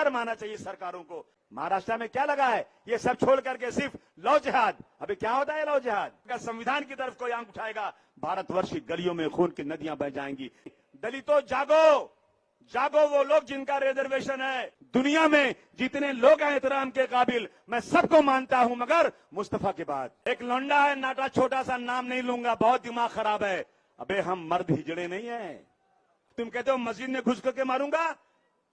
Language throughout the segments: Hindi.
शर्म आना चाहिए सरकारों को। महाराष्ट्र में क्या लगा है, ये सब छोड़ करके सिर्फ लव जिहाद। अभी क्या होता है लव जिहाद का? संविधान की तरफ कोई आंख उठाएगा, भारतवर्ष की गलियों में खून की नदियां बह जाएंगी। दलितों जागो, जागो वो लोग जिनका रिजर्वेशन है। दुनिया में जितने लोग हैं एहतराम के काबिल, मैं सबको मानता हूं मगर मुस्तफा के बाद। एक लौंडा है नाटा, छोटा सा, नाम नहीं लूंगा, बहुत दिमाग खराब है। अबे हम मर्द हिजड़े नहीं है। तुम कहते हो मस्जिद में घुस करके मारूंगा,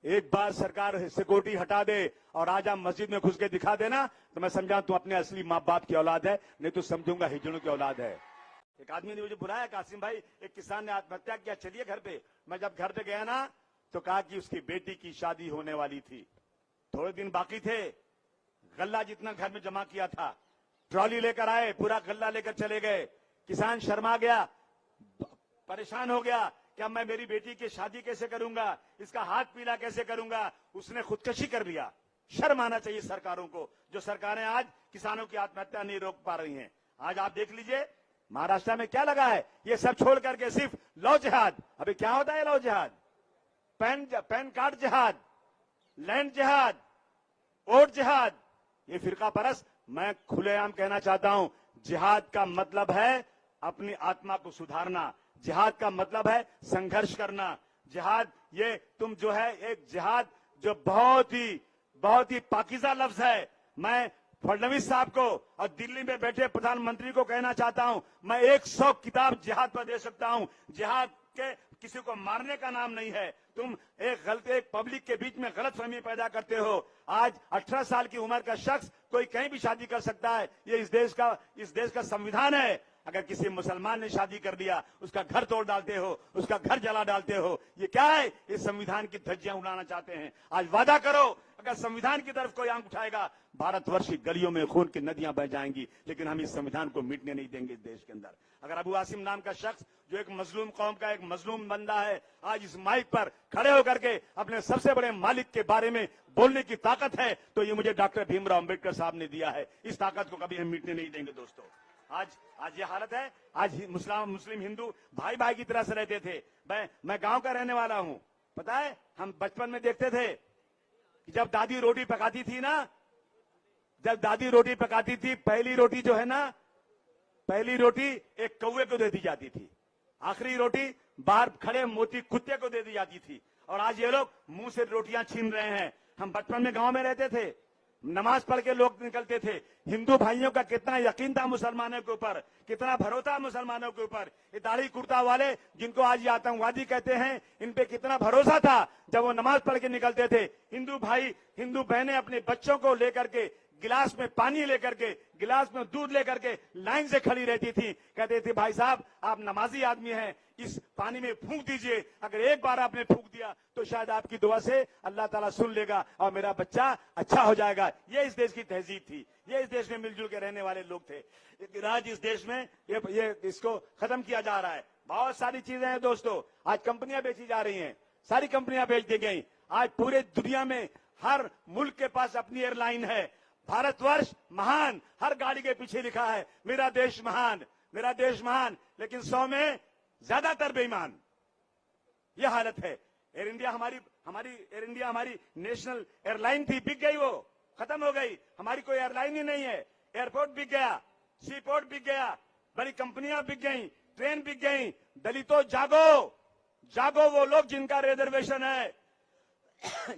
एक बार सरकार सिक्योरिटी हटा दे और आज आप मस्जिद में घुस के दिखा देना तो मैं समझा तू अपने असली माँ बाप की औलाद है, नहीं तो समझूंगा हिजड़ों की औलाद है। एक आदमी ने मुझे बुलाया, कासिम भाई एक किसान ने आत्महत्या किया, चलिए घर पे। मैं जब घर पे गया ना तो कहा कि उसकी बेटी की शादी होने वाली थी, थोड़े दिन बाकी थे। गल्ला जितना घर में जमा किया था ट्रॉली लेकर आए, पूरा गल्ला लेकर चले गए। किसान शर्मा गया, परेशान हो गया कि अब मैं मेरी बेटी की शादी कैसे करूंगा, इसका हाथ पीला कैसे करूंगा। उसने खुदकशी कर लिया। शर्म आना चाहिए सरकारों को, जो सरकारें आज किसानों की आत्महत्या नहीं रोक पा रही हैं। आज आप देख लीजिए महाराष्ट्र में क्या लगा है, ये सब छोड़ करके सिर्फ लव जिहाद। अभी क्या होता है लव जिहाद? पैन कार्ड जिहाद, लैंड जिहाद, वोट जिहाद, ये फिरका परस्त। मैं खुलेआम कहना चाहता हूं, जिहाद का मतलब है अपनी आत्मा को सुधारना, जिहाद का मतलब है संघर्ष करना। जिहाद ये तुम जो है एक जिहाद जो बहुत ही पाकीज़ा लफ्ज है। मैं फडणवीस साहब को और दिल्ली में बैठे प्रधानमंत्री को कहना चाहता हूं, मैं 100 किताब जिहाद पर दे सकता हूं। जिहाद के किसी को मारने का नाम नहीं है। तुम एक पब्लिक के बीच में गलतफहमी पैदा करते हो। आज 18 साल की उम्र का शख्स कोई कहीं भी शादी कर सकता है, ये इस देश का संविधान है। अगर किसी मुसलमान ने शादी कर दिया, उसका घर तोड़ डालते हो, उसका घर जला डालते हो। ये क्या है? इस संविधान की धज्जियां उड़ाना चाहते हैं। आज वादा करो, अगर संविधान की तरफ कोई आंख उठाएगा, भारतवर्ष की गलियों में खून की नदियां बह जाएंगी। लेकिन हम इस संविधान को मिटने नहीं देंगे इस देश के अंदर। अगर अबू आसिम नाम का शख्स जो एक मजलूम कौम का एक मजलूम बंदा है, आज इस माइक पर खड़े होकर के अपने सबसे बड़े मालिक के बारे में बोलने की ताकत है, तो ये मुझे डॉक्टर भीमराव अम्बेडकर साहब ने दिया है। इस ताकत को कभी हम मिटने नहीं देंगे दोस्तों। आज ये हालत है। आज मुस्लिम हिंदू भाई भाई की तरह से रहते थे। मैं गांव का रहने वाला हूं। पता है, हम बचपन में देखते थे कि जब दादी रोटी पकाती थी ना, पहली रोटी जो है ना, पहली रोटी एक कौवे को दे दी जाती थी, आखिरी रोटी बाहर खड़े मोती कुत्ते को दे दी जाती थी। और आज ये लोग मुंह से रोटियां छीन रहे हैं। हम बचपन में गांव में रहते थे, नमाज पढ़ के लोग निकलते थे। हिंदू भाइयों का कितना यकीन था मुसलमानों के ऊपर, कितना भरोसा मुसलमानों के ऊपर। ये दाढ़ी कुर्ता वाले जिनको आज ये आतंकवादी कहते हैं, इन पे कितना भरोसा था जब वो नमाज पढ़ के निकलते थे। हिंदू भाई हिंदू बहनें अपने बच्चों को लेकर के गिलास में पानी लेकर के, गिलास में दूध लेकर के लाइन से खड़ी रहती थी। कहते थे भाई साहब आप नमाजी आदमी हैं, इस पानी में फूंक दीजिए। अगर एक बार आपने फूंक दिया तो शायद आपकी दुआ से अल्लाह ताला सुन लेगा और मेरा बच्चा अच्छा हो जाएगा। ये इस देश की तहजीब थी। ये इस देश में मिलजुल के रहने वाले लोग थे। लेकिन आज इस देश में ये इसको खत्म किया जा रहा है। बहुत सारी चीजें हैं दोस्तों। आज कंपनियां बेची जा रही हैं, सारी कंपनियां बेच दी गई। आज पूरे दुनिया में हर मुल्क के पास अपनी एयरलाइन है। भारतवर्ष महान, हर गाड़ी के पीछे लिखा है मेरा देश महान, मेरा देश महान। लेकिन 100 में ज्यादातर बेईमान। यह हालत है। एयर इंडिया हमारी नेशनल एयरलाइन थी, बिक गई, वो खत्म हो गई। हमारी कोई एयरलाइन ही नहीं है। एयरपोर्ट बिक गया, सी पोर्ट बिक गया, बड़ी कंपनियां बिक गई, ट्रेन बिक गई। दलितों जागो, जागो वो लोग जिनका रिजर्वेशन है।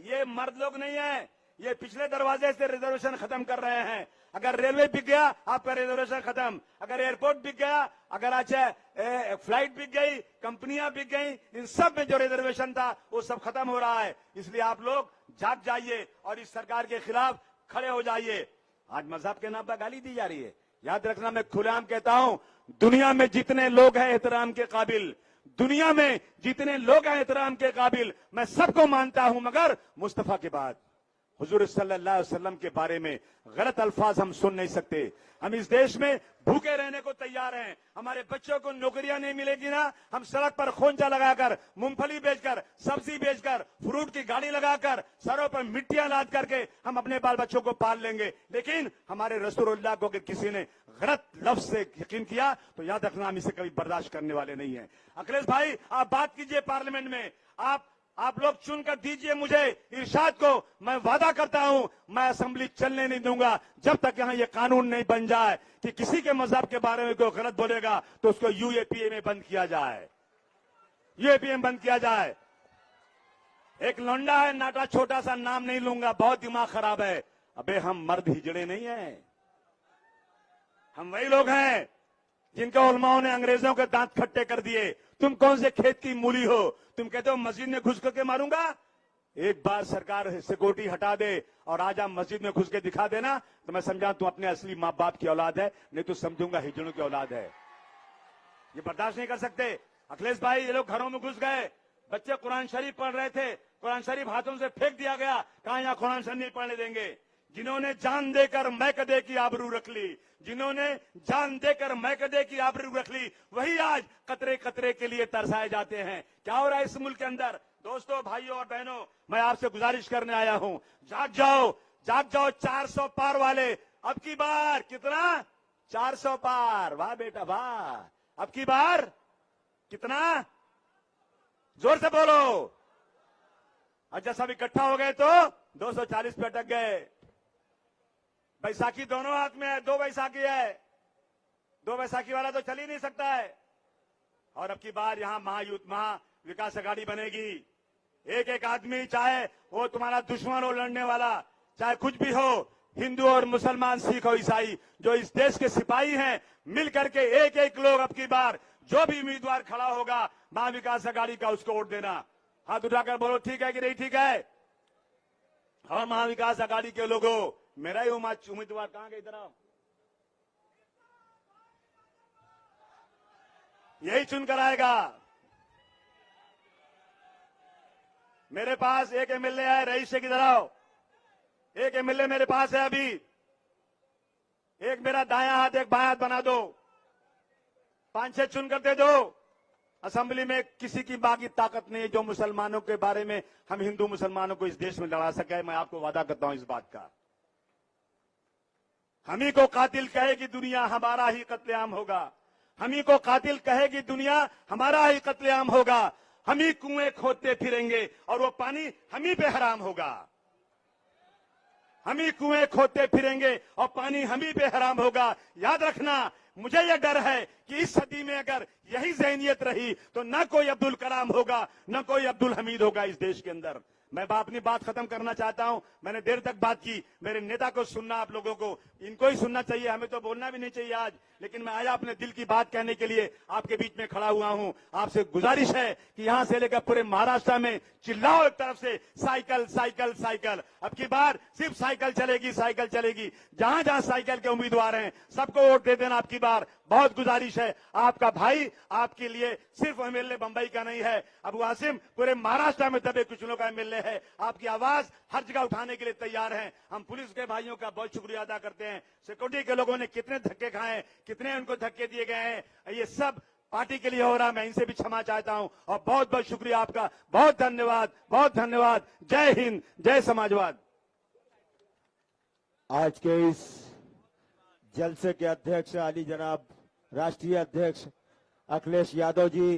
ये मर्द लोग नहीं है, ये पिछले दरवाजे से रिजर्वेशन खत्म कर रहे हैं। अगर रेलवे बिक गया आपका रिजर्वेशन खत्म, अगर एयरपोर्ट बिक गया, अगर अच्छा फ्लाइट बिक गई, कंपनियां बिक गई, इन सब में जो रिजर्वेशन था वो सब खत्म हो रहा है। इसलिए आप लोग जाग जाइए और इस सरकार के खिलाफ खड़े हो जाइए। आज मजहब के नाम पर गाली दी जा रही है। याद रखना, मैं खुलेआम कहता हूं, दुनिया में जितने लोग हैं एहतराम के काबिल, दुनिया में जितने लोग हैं एहतराम के काबिल, मैं सबको मानता हूं मगर मुस्तफा के बाद। हुजूर सल्लल्लाहु अलैहि वसल्लम के बारे में गलत अल्फाज हम सुन नहीं सकते। हम इस देश में भूखे रहने को तैयार हैं। हमारे बच्चों को नौकरियां नहीं मिलेगी ना, हम सड़क पर खोंचा लगाकर, मूंगफली बेचकर, सब्जी बेचकर, फ्रूट की गाड़ी लगाकर, सरों पर मिट्टियां लाद करके हम अपने बाल बच्चों को पाल लेंगे। लेकिन हमारे रसूलुल्लाह को अगर किसी ने गलत लफ्ज से यकीन किया तो याद रखना हम इसे कभी बर्दाश्त करने वाले नहीं है। अखिलेश भाई आप बात कीजिए पार्लियामेंट में, आप आप लोग चुनकर दीजिए मुझे इरशाद को, मैं वादा करता हूं मैं असेंबली चलने नहीं दूंगा जब तक यहां ये कानून नहीं बन जाए कि किसी के मजहब के बारे में कोई गलत बोलेगा तो उसको यूएपीए में बंद किया जाए, यूएपीए में बंद किया जाए। एक लौंडा है नाटा, छोटा सा नाम नहीं लूंगा, बहुत दिमाग खराब है। अबे हम मर्द हिजड़े नहीं है, हम वही लोग हैं जिनको उलमाओं ने अंग्रेजों के दांत खट्टे कर दिए। तुम कौन से खेत की मूली हो, तुम कहते हो मस्जिद में घुस करके मारूंगा। एक बार सरकार सिक्योरिटी हटा दे और आजा मस्जिद में घुस के दिखा देना तो मैं समझा तू अपने असली माँ बाप की औलाद है, नहीं तो समझूंगा हिजड़ों की औलाद है। ये बर्दाश्त नहीं कर सकते। अखिलेश भाई, ये लोग घरों में घुस गए, बच्चे कुरान शरीफ पढ़ रहे थे, कुरान शरीफ हाथों से फेंक दिया गया, कहा यहां कुरान शरीफ नहीं पढ़ने देंगे। जिन्होंने जान देकर मैकदे की आबरू रख ली, जिन्होंने जान देकर मैकदे की आबरू रख ली, वही आज कतरे कतरे के लिए तरसाए जाते हैं। क्या हो रहा है इस मुल्क के अंदर? दोस्तों, भाइयों और बहनों, मैं आपसे गुजारिश करने आया हूं, जाग जाओ, जाग जाओ। 400 पार वाले, अब की बार कितना? 400 पार। वाह बेटा वाह। अब की बार कितना? जोर से बोलो। अच्छा, सब इकट्ठा हो गए तो 240 पे अटक गए। बैसाखी दोनों हाथ में है, 2 बैसाखी है, 2 बैसाखी वाला तो चल ही नहीं सकता है। और अब की बार यहां महायुद्ध, महाविकास अघाड़ी बनेगी। एक एक आदमी, चाहे वो तुम्हारा दुश्मन हो लड़ने वाला, चाहे कुछ भी हो, हिंदू और मुसलमान, सिख और ईसाई, जो इस देश के सिपाही हैं, मिल करके एक एक लोग अब की बार जो भी उम्मीदवार खड़ा होगा महाविकास अघाड़ी का, उसको वोट देना। हाथ उठाकर बोलो ठीक है कि नहीं ठीक है। और महाविकास अघाड़ी के लोगों, मेरा ही उम्मीदवार कहां गए? इधर आओ, यही चुनकर आएगा। मेरे पास एक एमएलए है, रईस शेख, इधर आओ। एक एमएलए मेरे पास है अभी, एक मेरा दायां हाथ एक बायां हाथ बना दो, 5-6 चुनकर दे दो। असेंबली में किसी की बाकी ताकत नहीं है जो मुसलमानों के बारे में हम हिंदू मुसलमानों को इस देश में लड़ा सके। मैं आपको वादा करता हूं इस बात का। हम ही को कातिल कहेगी दुनिया, हमारा ही कत्लेआम होगा। हम ही को कातिल कहेगी दुनिया, हमारा ही कत्लेआम होगा। हम ही कुएं खोदते फिरेंगे और वो पानी हम ही पे हराम होगा। हम ही कुएं खोदते फिरेंगे और पानी हम ही पे हराम होगा। याद रखना, मुझे यह डर है कि इस सदी में अगर यही ज़हनियत रही तो न कोई अब्दुल कलाम होगा, न कोई अब्दुल हमीद होगा इस देश के अंदर। मैं अपनी बात खत्म करना चाहता हूं। मैंने देर तक बात की, मेरे नेता को सुनना, आप लोगों को इनको ही सुनना चाहिए, हमें तो बोलना भी नहीं चाहिए आज, लेकिन मैं आया अपने दिल की बात कहने के लिए आपके बीच में खड़ा हुआ हूं। आपसे गुजारिश है कि यहां से लेकर पूरे महाराष्ट्र में चिल्लाओ एक तरफ से, साइकिल साइकिल साइकिल। अब की बार सिर्फ साइकिल चलेगी, साइकिल चलेगी। जहां जहां साइकिल के उम्मीदवार हैं सबको वोट दे देना। अब की बार बहुत गुजारिश है, आपका भाई आपके लिए सिर्फ एमएलए बंबई का नहीं है, अबू आसिम पूरे महाराष्ट्र में दबे कुचलों का एमएलए है। आपकी आवाज हर जगह उठाने के लिए तैयार हैं। हम पुलिस के भाइयों का बहुत शुक्रिया अदा करते हैं। सिक्योरिटी के लोगों ने कितने धक्के खाए, कितने उनको धक्के दिए गए हैं, ये सब पार्टी के लिए हो रहा। मैं इनसे भी क्षमा चाहता हूं और बहुत बहुत शुक्रिया आपका। बहुत धन्यवाद, बहुत धन्यवाद। जय हिंद, जय समाजवाद। आज के इस जलसे के अध्यक्ष आली जनाब राष्ट्रीय अध्यक्ष अखिलेश यादव जी